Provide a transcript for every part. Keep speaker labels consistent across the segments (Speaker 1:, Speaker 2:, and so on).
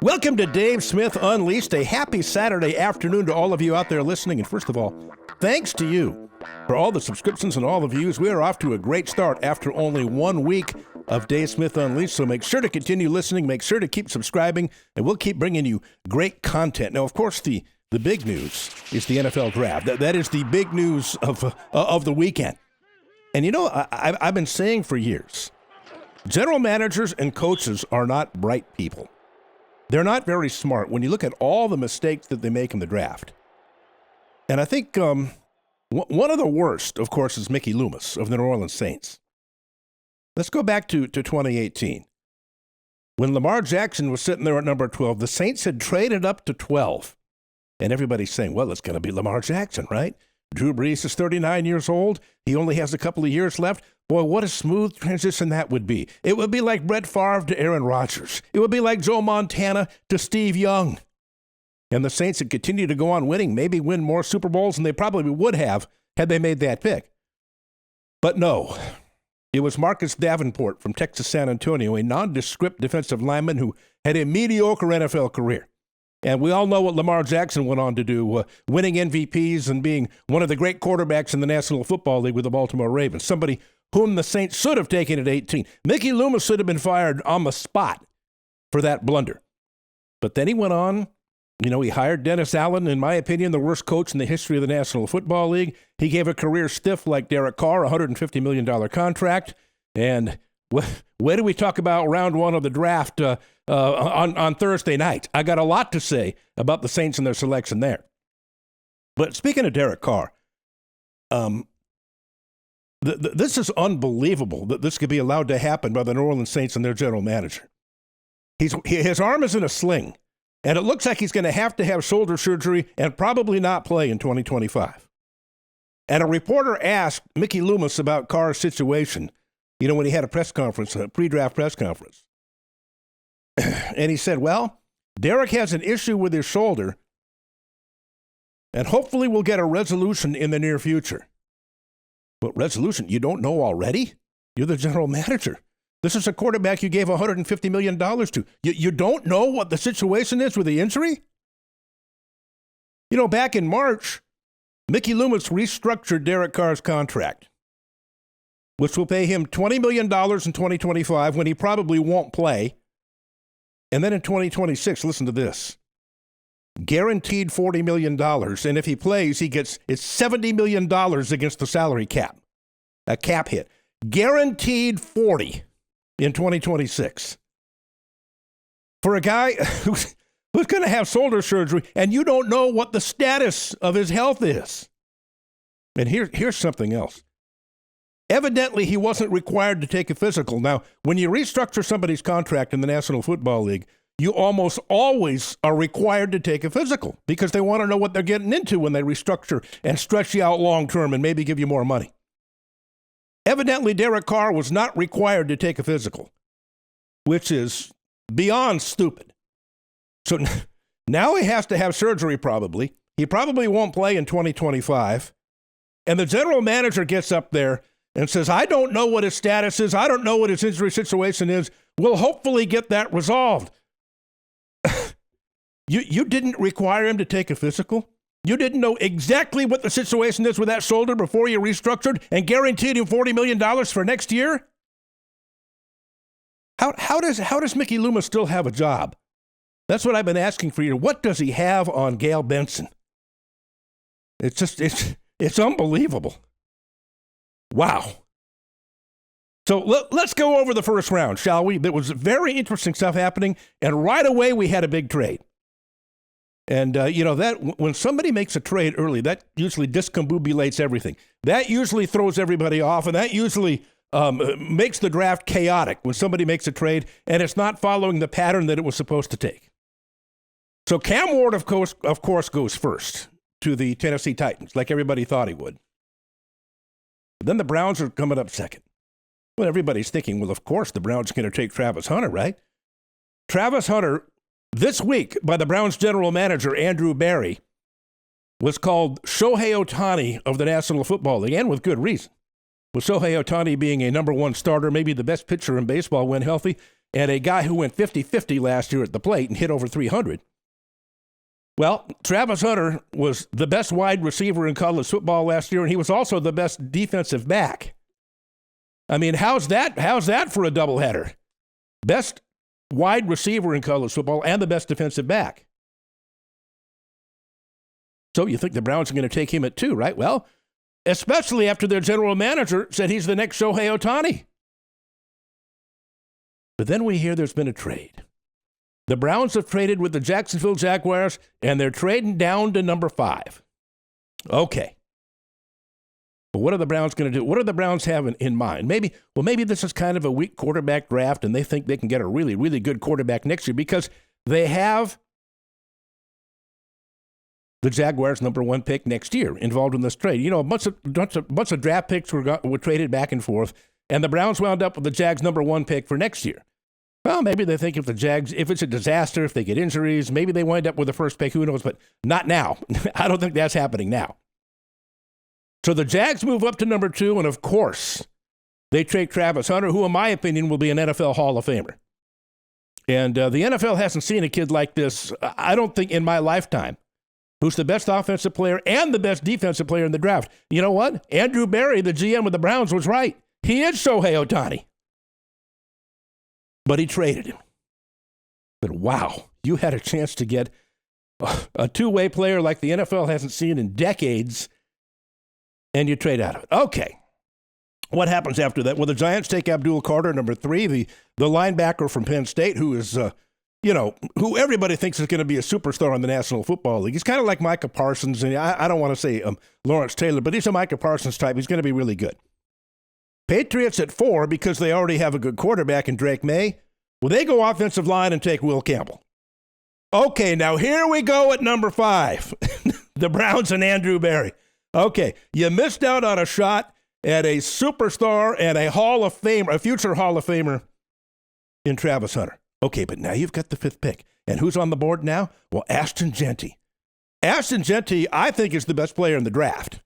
Speaker 1: Welcome to Dave Smith Unleashed. A happy Saturday afternoon to all of you out there listening. And first of all, thanks to you for all the subscriptions and all the views. We are off to a great start after only 1 week of Dave Smith Unleashed. So make sure to continue listening. Make sure to keep subscribing, and we'll keep bringing you great content. Now, of course, the big news is the NFL draft. That is the big news of the weekend. And you know, I've been saying for years, general managers and coaches are not bright people. They're not very smart when you look at all the mistakes that they make in the draft. And I think one of the worst, of course, is Mickey Loomis of the New Orleans Saints. Let's go back to 2018. When Lamar Jackson was sitting there at number 12, the Saints had traded up to 12. And everybody's saying, well, it's going to be Lamar Jackson, right? Drew Brees is 39 years old. He only has a couple of years left. Boy, what a smooth transition that would be. It would be like Brett Favre to Aaron Rodgers. It would be like Joe Montana to Steve Young. And the Saints had continued to go on winning, maybe win more Super Bowls than they probably would have had they made that pick. But no, it was Marcus Davenport from Texas San Antonio, a nondescript defensive lineman who had a mediocre NFL career. And we all know what Lamar Jackson went on to do, winning MVPs and being one of the great quarterbacks in the National Football League with the Baltimore Ravens, somebody whom the Saints should have taken at 18. Mickey Loomis should have been fired on the spot for that blunder. But then he went on, he hired Dennis Allen, in my opinion, the worst coach in the history of the National Football League. He gave a career stiff like Derek Carr, a $150 million contract. And where do we talk about round one of the draft on Thursday night? I got a lot to say about the Saints and their selection there. But speaking of Derek Carr, this is unbelievable that this could be allowed to happen by the New Orleans Saints and their general manager. His arm is in a sling, and it looks like he's going to have shoulder surgery and probably not play in 2025. And a reporter asked Mickey Loomis about Carr's situation, when he had a press conference, a pre-draft press conference. And he said, well, Derek has an issue with his shoulder, and hopefully we'll get a resolution in the near future. But resolution, you don't know already? You're the general manager. This is a quarterback you gave $150 million to. You don't know what the situation is with the injury? Back in March, Mickey Loomis restructured Derek Carr's contract, which will pay him $20 million in 2025 when he probably won't play. And then in 2026, listen to this, guaranteed $40 million. And if he plays, it's $70 million against the salary cap, a cap hit. Guaranteed 40 in 2026. For a guy who's going to have shoulder surgery, and you don't know what the status of his health is. And here's something else. Evidently, he wasn't required to take a physical. Now, when you restructure somebody's contract in the National Football League, you almost always are required to take a physical because they want to know what they're getting into when they restructure and stretch you out long term and maybe give you more money. Evidently, Derek Carr was not required to take a physical, which is beyond stupid. So now he has to have surgery probably. He probably won't play in 2025. And the general manager gets up there and says, I don't know what his status is. I don't know what his injury situation is. We'll hopefully get that resolved. You didn't require him to take a physical? You didn't know exactly what the situation is with that shoulder before you restructured and guaranteed him $40 million for next year? How does Mickey Loomis still have a job? That's what I've been asking for you. What does he have on Gayle Benson? It's unbelievable. Wow. So let's go over the first round, shall we? There was very interesting stuff happening, and right away we had a big trade. And, that when somebody makes a trade early, that usually discombobulates everything. That usually throws everybody off, and that usually makes the draft chaotic when somebody makes a trade and it's not following the pattern that it was supposed to take. So Cam Ward, of course, goes first to the Tennessee Titans, like everybody thought he would. But then the Browns are coming up second. Well, everybody's thinking, well, of course, the Browns are going to take Travis Hunter, right? Travis Hunter, this week, by the Browns general manager, Andrew Berry, was called Shohei Ohtani of the National Football League, and with good reason. With Shohei Ohtani being a number one starter, maybe the best pitcher in baseball when healthy, and a guy who went 50-50 last year at the plate and hit over 300. Well, Travis Hunter was the best wide receiver in college football last year, and he was also the best defensive back. I mean, how's that for a doubleheader? Best wide receiver in college football and the best defensive back. So you think the Browns are going to take him at 2, right? Well, especially after their general manager said he's the next Shohei Ohtani. But then we hear there's been a trade. The Browns have traded with the Jacksonville Jaguars, and they're trading down to number 5. Okay. But what are the Browns going to do? What do the Browns have in mind? Maybe this is kind of a weak quarterback draft, and they think they can get a really, really good quarterback next year because they have the Jaguars' number 1 pick next year involved in this trade. You know, a bunch of draft picks were traded back and forth, and the Browns wound up with the Jags' number 1 pick for next year. Well, maybe they think if it's a disaster, if they get injuries, maybe they wind up with the first pick, who knows, but not now. I don't think that's happening now. So the Jags move up to number 2, and of course, they take Travis Hunter, who in my opinion will be an NFL Hall of Famer. And the NFL hasn't seen a kid like this, I don't think, in my lifetime, who's the best offensive player and the best defensive player in the draft. You know what? Andrew Berry, the GM of the Browns, was right. He is Shohei Ohtani. But he traded him. But wow, you had a chance to get a two-way player like the NFL hasn't seen in decades, and you trade out of it. Okay. What happens after that? Well, the Giants take Abdul Carter, number 3, the linebacker from Penn State, who is, who everybody thinks is going to be a superstar in the National Football League. He's kind of like Micah Parsons, and I don't want to say Lawrence Taylor, but he's a Micah Parsons type. He's going to be really good. Patriots at 4, because they already have a good quarterback in Drake May. Well, they go offensive line and take Will Campbell. Okay, now here we go at number 5. The Browns and Andrew Berry. Okay, you missed out on a shot at a superstar and a Hall of Famer, a future Hall of Famer in Travis Hunter. Okay, but now you've got the 5th pick. And who's on the board now? Well, Ashton Jeanty. Ashton Jeanty, I think, is the best player in the draft.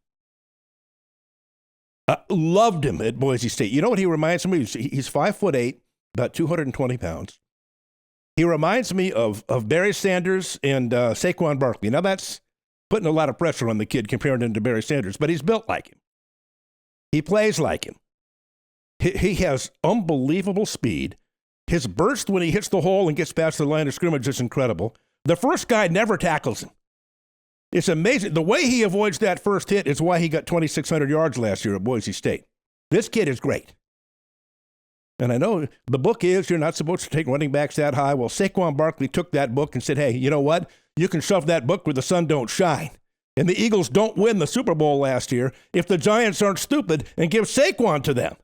Speaker 1: Loved him at Boise State. You know what he reminds me of? He's 5'8", about 220 pounds. He reminds me of Barry Sanders and Saquon Barkley. Now, that's putting a lot of pressure on the kid comparing him to Barry Sanders, but he's built like him. He plays like him. He has unbelievable speed. His burst when he hits the hole and gets past the line of scrimmage is incredible. The first guy never tackles him. It's amazing. The way he avoids that first hit is why he got 2,600 yards last year at Boise State. This kid is great. And I know the book is you're not supposed to take running backs that high. Well, Saquon Barkley took that book and said, hey, you know what? You can shove that book where the sun don't shine. And the Eagles don't win the Super Bowl last year if the Giants aren't stupid and give Saquon to them.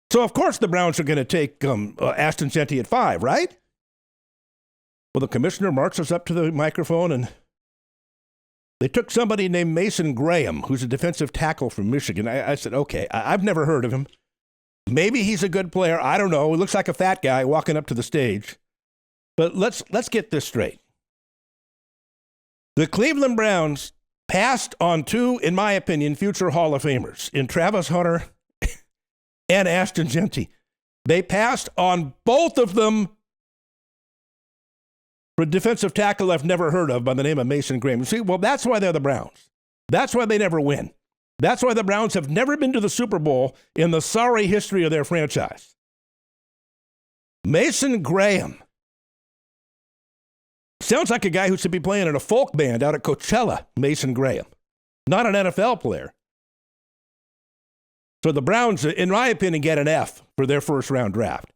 Speaker 1: So, of course, the Browns are going to take Ashton Jeanty at 5, right? Well, the commissioner marches up to the microphone, and they took somebody named Mason Graham, who's a defensive tackle from Michigan. I said, okay, I've never heard of him. Maybe he's a good player. I don't know. He looks like a fat guy walking up to the stage. But let's get this straight. The Cleveland Browns passed on 2, in my opinion, future Hall of Famers in Travis Hunter and Ashton Jeanty. They passed on both of them for a defensive tackle I've never heard of by the name of Mason Graham. You see, well, that's why they're the Browns. That's why they never win. That's why the Browns have never been to the Super Bowl in the sorry history of their franchise. Mason Graham sounds like a guy who should be playing in a folk band out at Coachella, Mason Graham. Not an NFL player. So the Browns, in my opinion, get an F for their first-round draft.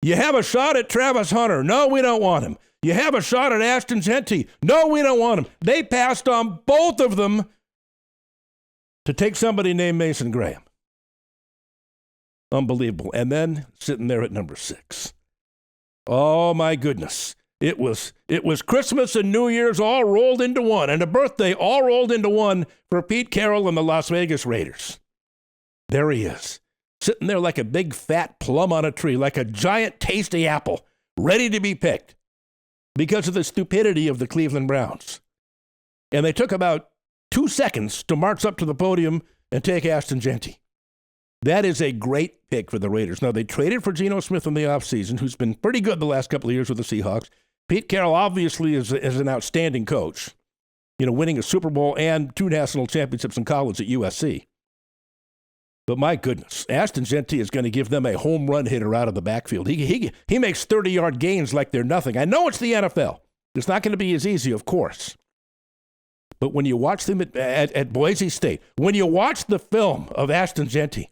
Speaker 1: You have a shot at Travis Hunter. No, we don't want him. You have a shot at Ashton Jeanty. No, we don't want him. They passed on both of them to take somebody named Mason Graham. Unbelievable. And then sitting there at number 6. Oh, my goodness. It was Christmas and New Year's all rolled into one, and a birthday all rolled into one for Pete Carroll and the Las Vegas Raiders. There he is, sitting there like a big fat plum on a tree, like a giant tasty apple, ready to be picked because of the stupidity of the Cleveland Browns. And they took about 2 seconds to march up to the podium and take Ashton Jeanty. That is a great pick for the Raiders. Now, they traded for Geno Smith in the offseason, who's been pretty good the last couple of years with the Seahawks. Pete Carroll obviously is an outstanding coach, winning a Super Bowl and 2 national championships in college at USC. But my goodness, Ashton Jeanty is going to give them a home run hitter out of the backfield. He makes 30-yard gains like they're nothing. I know it's the NFL. It's not going to be as easy, of course. But when you watch them at Boise State, when you watch the film of Ashton Jeanty,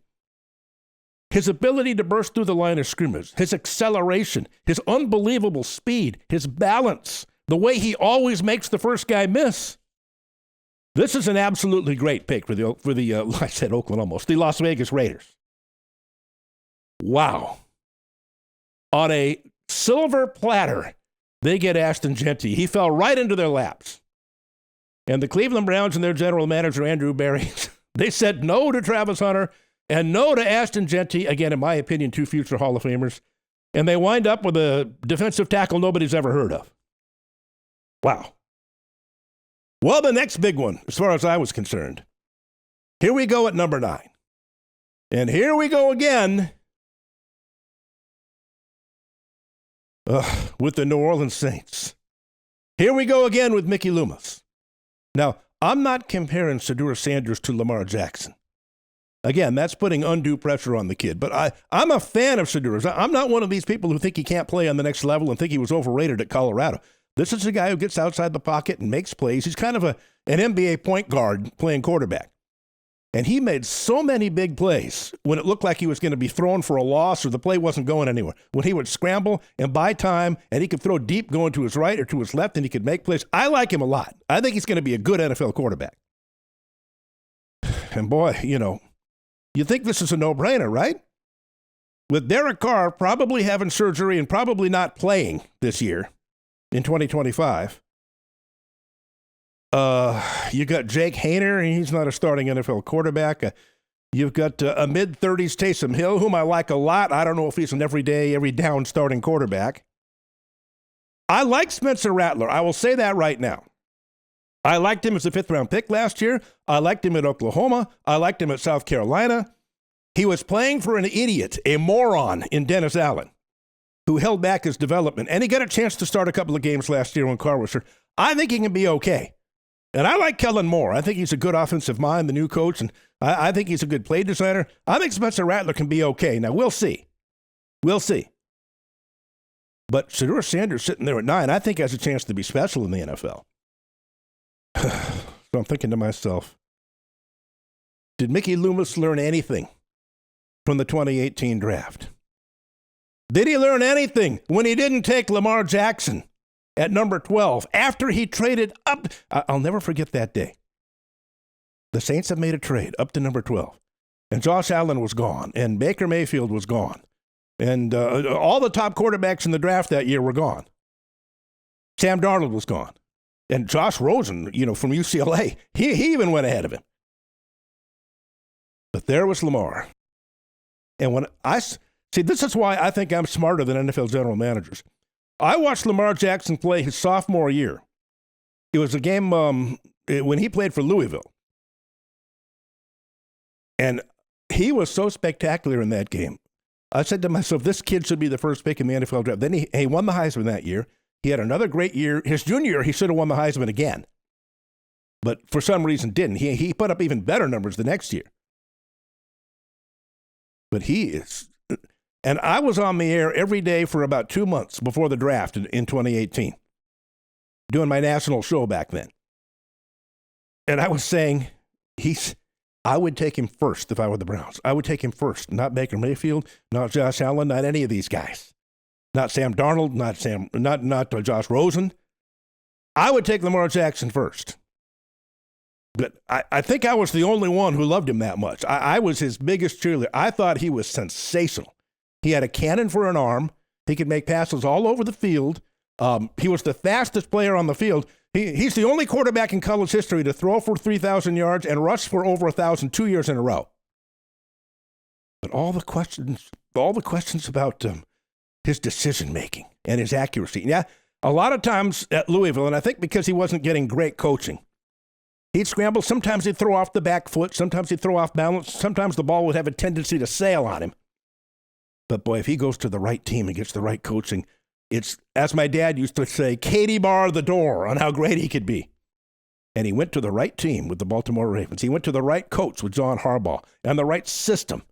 Speaker 1: his ability to burst through the line of scrimmage, his acceleration, his unbelievable speed, his balance, the way he always makes the first guy miss. This is an absolutely great pick for the I said Oakland almost, the Las Vegas Raiders. Wow. On a silver platter, they get Ashton Jeanty. He fell right into their laps. And the Cleveland Browns and their general manager, Andrew Berry, they said no to Travis Hunter and no to Ashton Jeanty. Again, in my opinion, 2 future Hall of Famers. And they wind up with a defensive tackle nobody's ever heard of. Wow. Well, the next big one, as far as I was concerned, here we go at number 9. And here we go again with the New Orleans Saints. Here we go again with Mickey Loomis. Now, I'm not comparing Shedeur Sanders to Lamar Jackson. Again, that's putting undue pressure on the kid. But I'm a fan of Shedeur's. I'm not one of these people who think he can't play on the next level and think he was overrated at Colorado. This is a guy who gets outside the pocket and makes plays. He's kind of an NBA point guard playing quarterback. And he made so many big plays when it looked like he was going to be thrown for a loss or the play wasn't going anywhere. When he would scramble and buy time and he could throw deep going to his right or to his left and he could make plays. I like him a lot. I think he's going to be a good NFL quarterback. And boy, you think this is a no-brainer, right? With Derek Carr probably having surgery and probably not playing this year in 2025, you got Jake Haener, and he's not a starting NFL quarterback. You've got a mid-30s Taysom Hill, whom I like a lot. I don't know if he's an every down starting quarterback. I like Spencer Rattler. I will say that right now. I liked him as a 5th-round pick last year. I liked him at Oklahoma. I liked him at South Carolina. He was playing for an idiot, a moron in Dennis Allen, who held back his development. And he got a chance to start a couple of games last year when Carr was hurt. I think he can be okay. And I like Kellen Moore. I think he's a good offensive mind, the new coach, and I think he's a good play designer. I think Spencer Rattler can be okay. Now, we'll see. We'll see. But Shedeur Sanders sitting there at 9, I think has a chance to be special in the NFL. So I'm thinking to myself, did Mickey Loomis learn anything from the 2018 draft? Did he learn anything when he didn't take Lamar Jackson at number 12 after he traded up? I'll never forget that day. The Saints have made a trade up to number 12, and Josh Allen was gone, and Baker Mayfield was gone, and all the top quarterbacks in the draft that year were gone. Sam Darnold was gone. And Josh Rosen, from UCLA, he even went ahead of him. But there was Lamar. And when this is why I think I'm smarter than NFL general managers. I watched Lamar Jackson play his sophomore year. It was a game when he played for Louisville. And he was so spectacular in that game. I said to myself, this kid should be the first pick in the NFL draft. Then he won the Heisman that year. He had another great year. His junior year, he should have won the Heisman again. But for some reason didn't. He put up even better numbers the next year. But he is. And I was on the air every day for about 2 months before the draft in 2018, doing my national show back then. And I was saying, I would take him first if I were the Browns. I would take him first, not Baker Mayfield, not Josh Allen, not any of these guys. Not Sam Darnold, not Josh Rosen. I would take Lamar Jackson first. But I think I was the only one who loved him that much. I was his biggest cheerleader. I thought he was sensational. He had a cannon for an arm. He could make passes all over the field. He was the fastest player on the field. He's the only quarterback in college history to throw for 3,000 yards and rush for over 1,000 2 years in a row. But all the questions about his decision-making and his accuracy. Yeah, a lot of times at Louisville, and I think because he wasn't getting great coaching, He'd scramble. Sometimes he'd throw off the back foot. Sometimes he'd throw off balance. Sometimes the ball would have a tendency to sail on him. But boy, if he goes to the right team and gets the right coaching, it's, as my dad used to say, Katie bar the door on how great he could be. And he went to the right team with the Baltimore Ravens. He went to the right coach with John Harbaugh and the right system.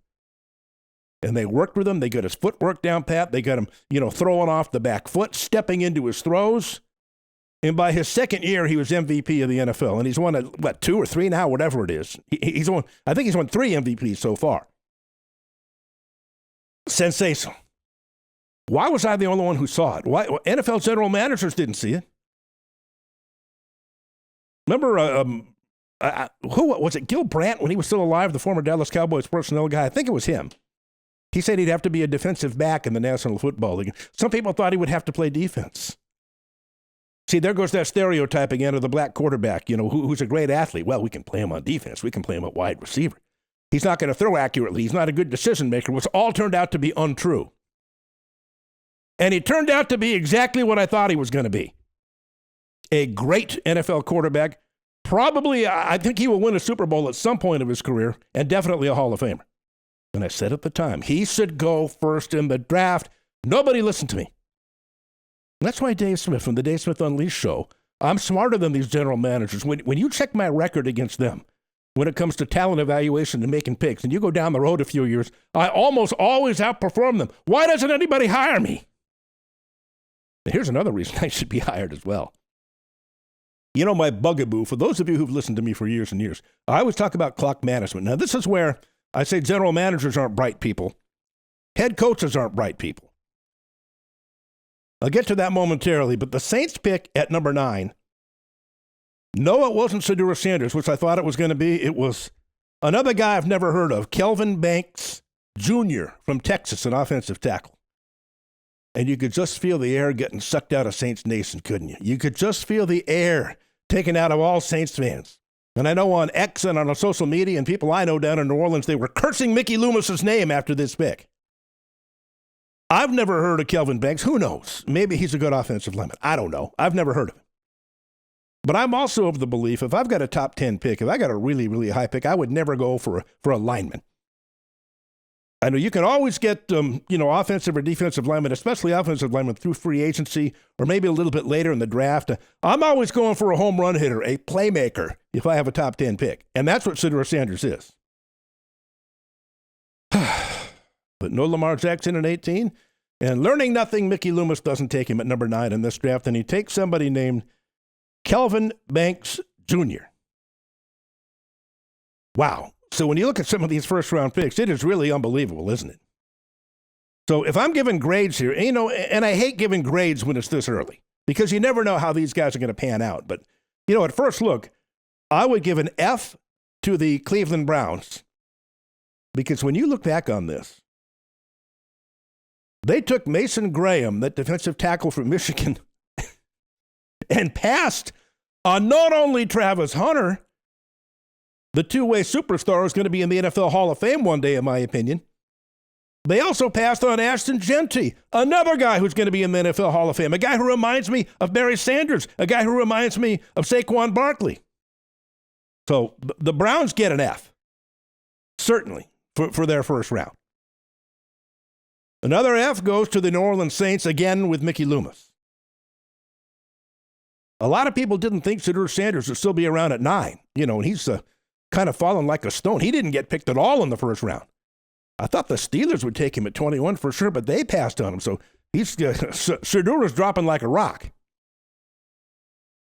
Speaker 1: And they worked with him. They got his footwork down pat. They got him, throwing off the back foot, stepping into his throws. And by his second year, he was MVP of the NFL. And he's won, 2 or 3 now, whatever it is. I think he's won 3 MVPs so far. Sensational. Why was I the only one who saw it? Why NFL general managers didn't see it? Remember, who was it? Gil Brandt, when he was still alive, the former Dallas Cowboys personnel guy. I think it was him. He said he'd have to be a defensive back in the National Football League. Some people thought he would have to play defense. See, there goes that stereotype again of the black quarterback, who's a great athlete. Well, we can play him on defense. We can play him at wide receiver. He's not going to throw accurately. He's not a good decision maker, which all turned out to be untrue. And he turned out to be exactly what I thought he was going to be. A great NFL quarterback. Probably, I think he will win a Super Bowl at some point of his career, and definitely a Hall of Famer. And I said at the time, he should go first in the draft. Nobody listened to me. That's why Dave Smith, from the Dave Smith Unleashed show, I'm smarter than these general managers. When you check my record against them, when it comes to talent evaluation and making picks, and you go down the road a few years, I almost always outperform them. Why doesn't anybody hire me? And here's another reason I should be hired as well. My bugaboo, for those of you who've listened to me for years and years, I always talk about clock management. Now, this is where I say general managers aren't bright people. Head coaches aren't bright people. I'll get to that momentarily, but the Saints pick at number 9, no, it wasn't Shedeur Sanders, which I thought it was going to be. It was another guy I've never heard of, Kelvin Banks Jr. from Texas, an offensive tackle. And you could just feel the air getting sucked out of Saints Nation, couldn't you? You could just feel the air taken out of all Saints fans. And I know on X and on social media and people I know down in New Orleans, they were cursing Mickey Loomis's name after this pick. I've never heard of Kelvin Banks. Who knows? Maybe he's a good offensive lineman. I don't know. I've never heard of him. But I'm also of the belief, if I've got a top 10 pick, if I got a really, really high pick, I would never go for a lineman. I know you can always get, offensive or defensive linemen, especially offensive linemen, through free agency or maybe a little bit later in the draft. I'm always going for a home run hitter, a playmaker, if I have a top 10 pick. And that's what Shedeur Sanders is. But no Lamar Jackson in 18. And learning nothing, Mickey Loomis doesn't take him at number 9 in this draft. And he takes somebody named Kelvin Banks Jr. Wow. So when you look at some of these first-round picks, it is really unbelievable, isn't it? So if I'm giving grades here, and I hate giving grades when it's this early, because you never know how these guys are going to pan out. But, at first look, I would give an F to the Cleveland Browns, because when you look back on this, they took Mason Graham, that defensive tackle from Michigan, and passed on not only Travis Hunter, the two-way superstar who's going to be in the NFL Hall of Fame one day, in my opinion. They also passed on Ashton Jeanty, another guy who's going to be in the NFL Hall of Fame, a guy who reminds me of Barry Sanders, a guy who reminds me of Saquon Barkley. So the Browns get an F, certainly, for their first round. Another F goes to the New Orleans Saints, again with Mickey Loomis. A lot of people didn't think Shedeur Sanders would still be around at 9, and he's kind of fallen like a stone. He didn't get picked at all in the first round. I thought the Steelers would take him at 21 for sure, but they passed on him. So Shedeur is dropping like a rock.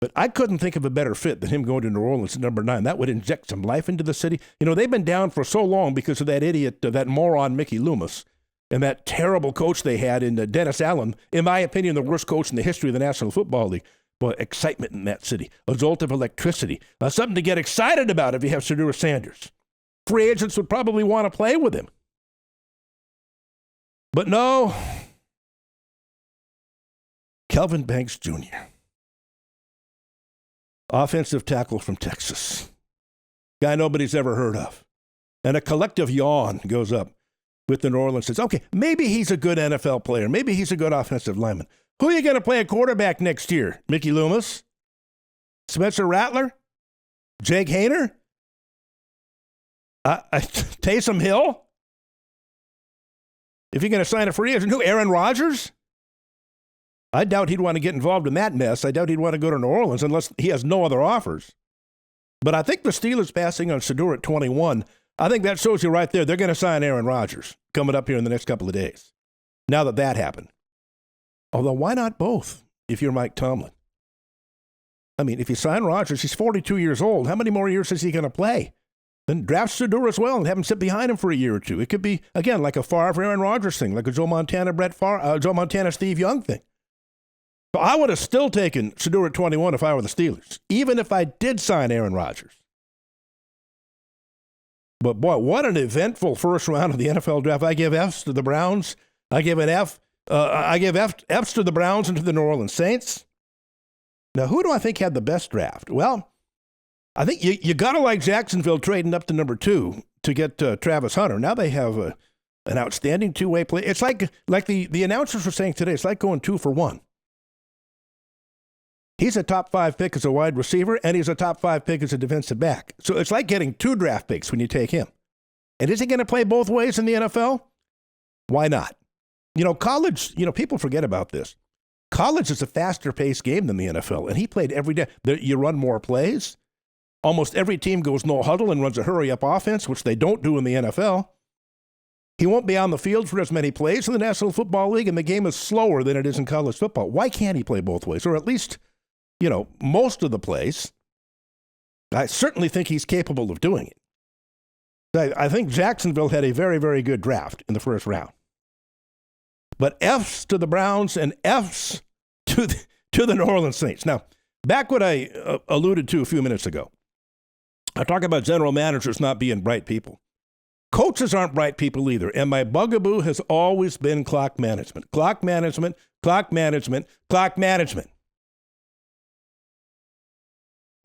Speaker 1: But I couldn't think of a better fit than him going to New Orleans at number 9. That would inject some life into the city. They've been down for so long because of that idiot, that moron Mickey Loomis, and that terrible coach they had in Dennis Allen, in my opinion, the worst coach in the history of the National Football League. Boy, excitement in that city, a jolt of electricity, something to get excited about if you have Shedeur Sanders. Free agents would probably want to play with him. But no, Kelvin Banks Jr., offensive tackle from Texas, guy nobody's ever heard of. And a collective yawn goes up with the New Orleans says, okay, maybe he's a good NFL player. Maybe he's a good offensive lineman. Who are you going to play a quarterback next year? Mickey Loomis? Spencer Rattler? Jake Haener? Taysom Hill? If you're going to sign a free agent, who? Aaron Rodgers? I doubt he'd want to get involved in that mess. I doubt he'd want to go to New Orleans unless he has no other offers. But I think the Steelers passing on Shedeur at 21, I think that shows you right there. They're going to sign Aaron Rodgers coming up here in the next couple of days. Now that happened. Although, why not both if you're Mike Tomlin? I mean, if you sign Rodgers, he's 42 years old. How many more years is he going to play? Then draft Shedeur as well and have him sit behind him for a year or two. It could be, again, like a Favre Aaron Rodgers thing, like a Joe Montana Steve Young thing. So I would have still taken Shedeur at 21 if I were the Steelers, even if I did sign Aaron Rodgers. But boy, what an eventful first round of the NFL draft. I give Fs to the Browns. I give Fs to the Browns and to the New Orleans Saints. Now, who do I think had the best draft? Well, I think you got to like Jacksonville trading up to number 2 to get Travis Hunter. Now they have an outstanding two-way play. It's like the announcers were saying today, it's like going 2 for 1. He's a top 5 pick as a wide receiver, and he's a top 5 pick as a defensive back. So it's like getting 2 draft picks when you take him. And is he going to play both ways in the NFL? Why not? College, people forget about this. College is a faster-paced game than the NFL, and he played every day. You run more plays. Almost every team goes no huddle and runs a hurry-up offense, which they don't do in the NFL. He won't be on the field for as many plays in the National Football League, and the game is slower than it is in college football. Why can't he play both ways? Or at least, most of the plays. I certainly think he's capable of doing it. I think Jacksonville had a very, very good draft in the first round. But Fs to the Browns and Fs to the New Orleans Saints. Now, back what I alluded to a few minutes ago. I talk about general managers not being bright people. Coaches aren't bright people either, and my bugaboo has always been clock management. Clock management, clock management, clock management.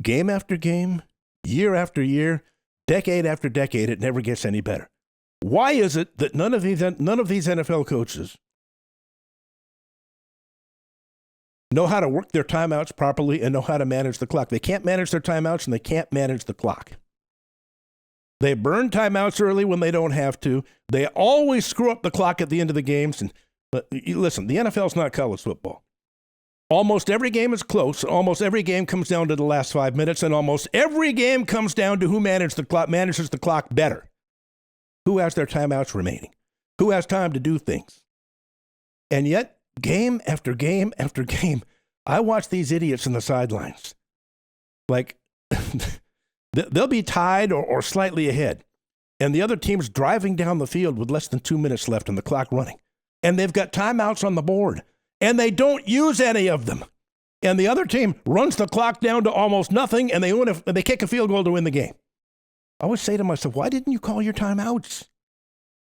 Speaker 1: Game after game, year after year, decade after decade, it never gets any better. Why is it that none of these NFL coaches know how to work their timeouts properly and know how to manage the clock? They can't manage their timeouts and they can't manage the clock. They burn timeouts early when they don't have to. They always screw up the clock at the end of the games. But listen, the NFL's not college football. Almost every game is close. Almost every game comes down to the last 5 minutes, and almost every game comes down to who manages the clock better. Who has their timeouts remaining? Who has time to do things? And yet, game after game after game, I watch these idiots in the sidelines. Like, they'll be tied or slightly ahead, and the other team's driving down the field with less than 2 minutes left and the clock running. And they've got timeouts on the board, and they don't use any of them. And the other team runs the clock down to almost nothing, and they kick a field goal to win the game. I always say to myself, why didn't you call your timeouts?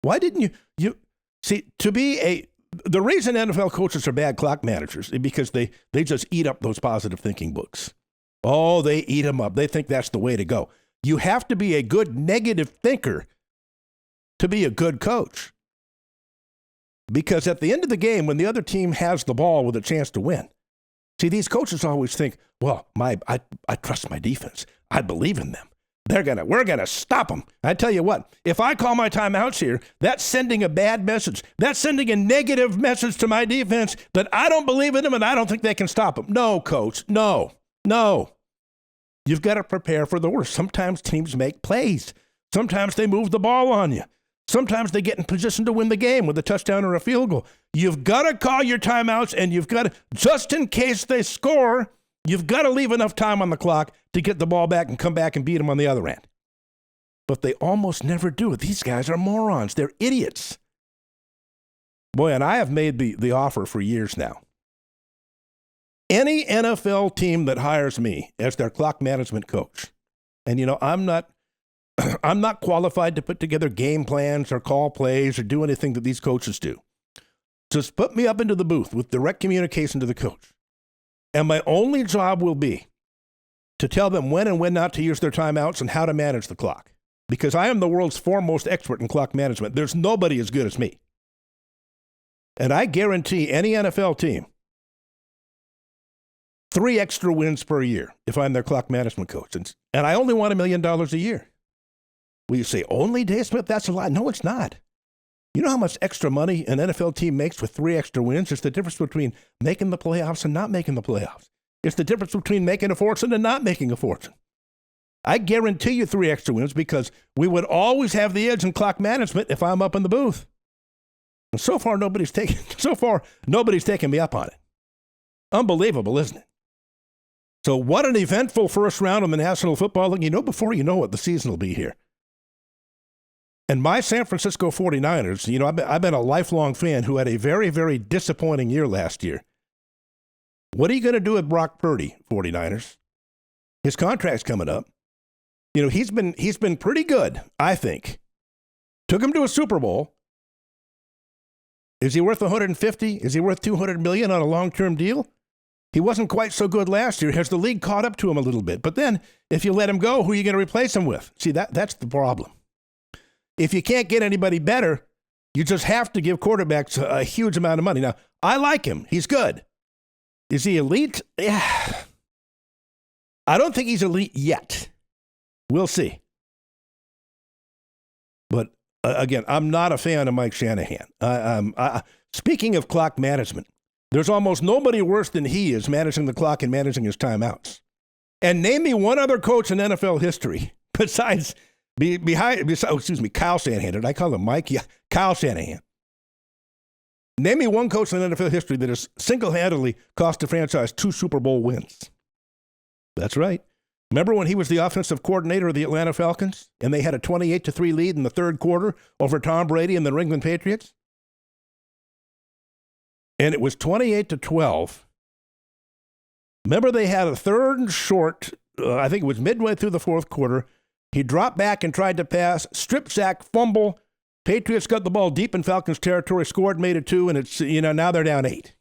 Speaker 1: Why didn't you see, the reason NFL coaches are bad clock managers is because they just eat up those positive thinking books. Oh, they eat them up. They think that's the way to go. You have to be a good negative thinker to be a good coach. Because at the end of the game, when the other team has the ball with a chance to win, see, these coaches always think, well, I trust my defense. I believe in them. We're gonna stop them. I tell you what, if I call my timeouts here, that's sending a bad message. That's sending a negative message to my defense that I don't believe in them and I don't think they can stop them. No, coach, no. You've got to prepare for the worst. Sometimes teams make plays. Sometimes they move the ball on you. Sometimes they get in position to win the game with a touchdown or a field goal. You've got to call your timeouts, and you've got to, just in case they score, you've got to leave enough time on the clock to get the ball back and come back and beat them on the other end. But they almost never do it. These guys are morons. They're idiots. Boy, and I have made the offer for years now. Any NFL team that hires me as their clock management coach, and I'm not qualified to put together game plans or call plays or do anything that these coaches do. Just put me up into the booth with direct communication to the coach. And my only job will be to tell them when and when not to use their timeouts and how to manage the clock. Because I am the world's foremost expert in clock management. There's nobody as good as me. And I guarantee any NFL team, 3 extra wins per year if I'm their clock management coach. And I only want $1 million a year. Will you say, only, Dave Smith? That's a lot. No, it's not. You know how much extra money an NFL team makes with 3 extra wins? It's the difference between making the playoffs and not making the playoffs. It's the difference between making a fortune and not making a fortune. I guarantee you 3 extra wins because we would always have the edge in clock management if I'm up in the booth. And so far, nobody's taken me up on it. Unbelievable, isn't it? So what an eventful first round of the National Football League. You know before you know what the season will be here. And my San Francisco 49ers, you know, I've been a lifelong fan who had a very, very disappointing year last year. What are you going to do with Brock Purdy, 49ers? His contract's coming up. You know, he's been pretty good, I think. Took him to a Super Bowl. Is he worth 150? Is he worth 200 million on a long-term deal? He wasn't quite so good last year. Has the league caught up to him a little bit? But then, if you let him go, who are you going to replace him with? See, that's the problem. If you can't get anybody better, you just have to give quarterbacks a huge amount of money. Now, I like him. He's good. Is he elite? Yeah. I don't think he's elite yet. We'll see. But, again, I'm not a fan of Mike Shanahan. Speaking of clock management, there's almost nobody worse than he is managing the clock and managing his timeouts. And name me one other coach in NFL history besides Kyle Shanahan. Did I call him Mike? Yeah, Kyle Shanahan. Name me one coach in NFL history that has single-handedly cost the franchise 2 Super Bowl wins. That's right. Remember when he was the offensive coordinator of the Atlanta Falcons and they had a 28-3 lead in the third quarter over Tom Brady and the New England Patriots? And it was 28-12. Remember they had a 3rd and short, I think it was midway through the fourth quarter. He dropped back and tried to pass, strip sack, fumble. Patriots got the ball deep in Falcons territory, scored, made it 2, and it's, you know, now they're down 8.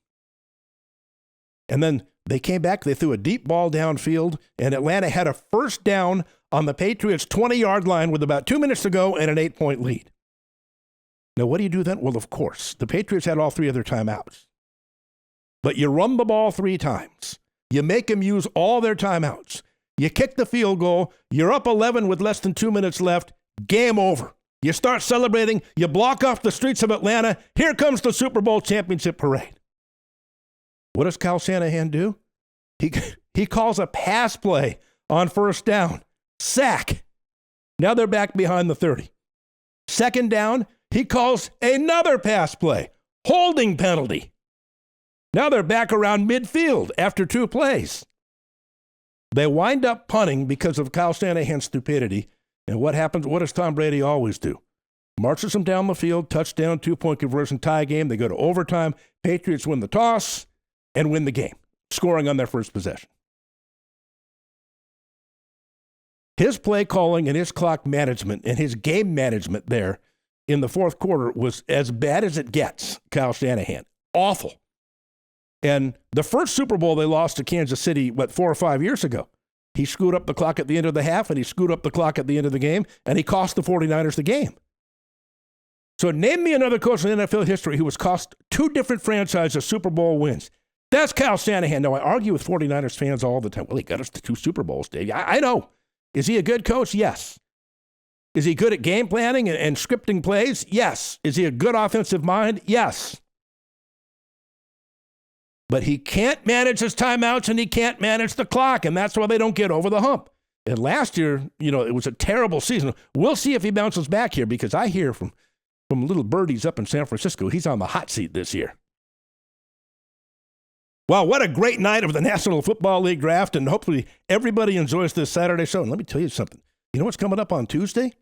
Speaker 1: And then they came back, they threw a deep ball downfield, and Atlanta had a first down on the Patriots' 20-yard line with about 2 minutes to go and an 8-point lead. Now, what do you do then? Well, of course, the Patriots had all 3 of their timeouts. But you run the ball 3 times. You make them use all their timeouts. You kick the field goal. You're up 11 with less than 2 minutes left. Game over. You start celebrating. You block off the streets of Atlanta. Here comes the Super Bowl championship parade. What does Kyle Shanahan do? He calls a pass play on first down. Sack. Now they're back behind the 30. Second down, he calls another pass play. Holding penalty. Now they're back around midfield after 2 plays. They wind up punting because of Kyle Shanahan's stupidity. And what happens? What does Tom Brady always do? Marches them down the field, touchdown, 2-point conversion, tie game. They go to overtime. Patriots win the toss and win the game, scoring on their first possession. His play calling and his clock management and his game management there in the fourth quarter was as bad as it gets, Kyle Shanahan. Awful. And the first Super Bowl they lost to Kansas City, 4 or 5 years ago, he screwed up the clock at the end of the half, and he screwed up the clock at the end of the game, and he cost the 49ers the game. So name me another coach in NFL history who has cost 2 different franchises Super Bowl wins. That's Kyle Shanahan. Now, I argue with 49ers fans all the time. Well, he got us to 2 Super Bowls, Dave. I know. Is he a good coach? Yes. Is he good at game planning and scripting plays? Yes. Is he a good offensive mind? Yes. But he can't manage his timeouts and he can't manage the clock, and that's why they don't get over the hump. And last year, it was a terrible season. We'll see if he bounces back here, because I hear from little birdies up in San Francisco, he's on the hot seat this year. Wow, what a great night of the National Football League draft, and hopefully everybody enjoys this Saturday show. And let me tell you something. You know what's coming up on Tuesday?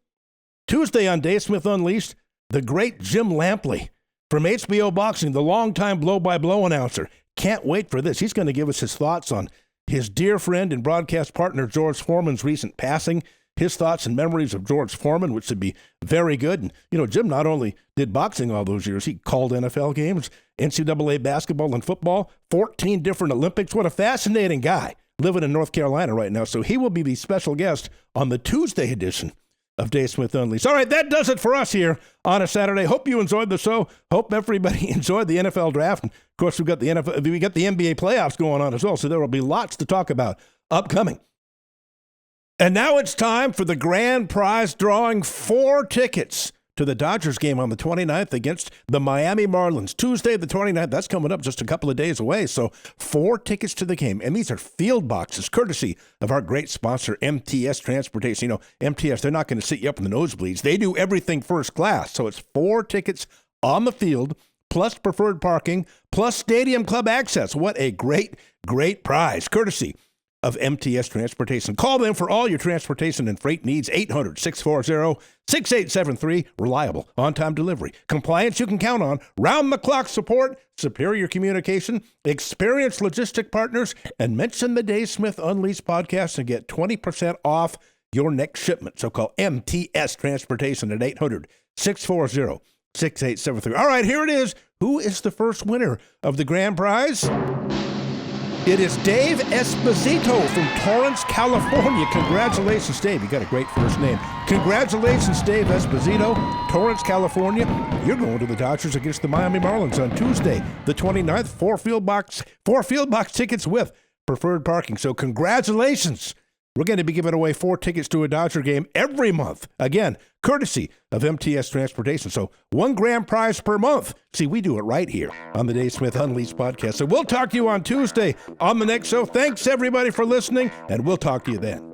Speaker 1: Tuesday on Dave Smith Unleashed, the great Jim Lampley from HBO Boxing, the longtime blow-by-blow announcer. Can't wait for this. He's going to give us his thoughts on his dear friend and broadcast partner George Foreman's recent passing, his thoughts and memories of George Foreman, which should be very good. And, Jim not only did boxing all those years, he called NFL games, NCAA basketball and football, 14 different Olympics. What a fascinating guy living in North Carolina right now. So he will be the special guest on the Tuesday edition of Dave Smith Unleashed. All right, that does it for us here on a Saturday. Hope you enjoyed the show. Hope everybody enjoyed the NFL draft. And of course, we got the NBA playoffs going on as well, so there will be lots to talk about upcoming. And now it's time for the grand prize drawing. 4 tickets to the Dodgers game on the 29th against the Miami Marlins. Tuesday the 29th, that's coming up just a couple of days away. So 4 tickets to the game. And these are field boxes, courtesy of our great sponsor, MTS Transportation. You know, MTS, they're not going to sit you up in the nosebleeds. They do everything first class. So it's 4 tickets on the field, plus preferred parking, plus stadium club access. What a great, great prize, courtesy of MTS Transportation. Call them for all your transportation and freight needs. 800-640-6873. Reliable, on-time delivery. Compliance you can count on. Round-the-clock support. Superior communication. Experienced logistic partners. And mention the Dave Smith Unleashed podcast and get 20% off your next shipment. So call MTS Transportation at 800-640-6873. All right, here it is. Who is the first winner of the grand prize? It is Dave Esposito from Torrance, California. Congratulations, Dave. You got a great first name. Congratulations, Dave Esposito, Torrance, California. You're going to the Dodgers against the Miami Marlins on Tuesday, the 29th. 4 field box tickets with preferred parking. So congratulations. We're going to be giving away 4 tickets to a Dodger game every month. Again, courtesy of MTS Transportation. So 1 grand prize per month. See, we do it right here on the Dave Smith Unleashed podcast. So we'll talk to you on Tuesday on the next show. Thanks, everybody, for listening, and we'll talk to you then.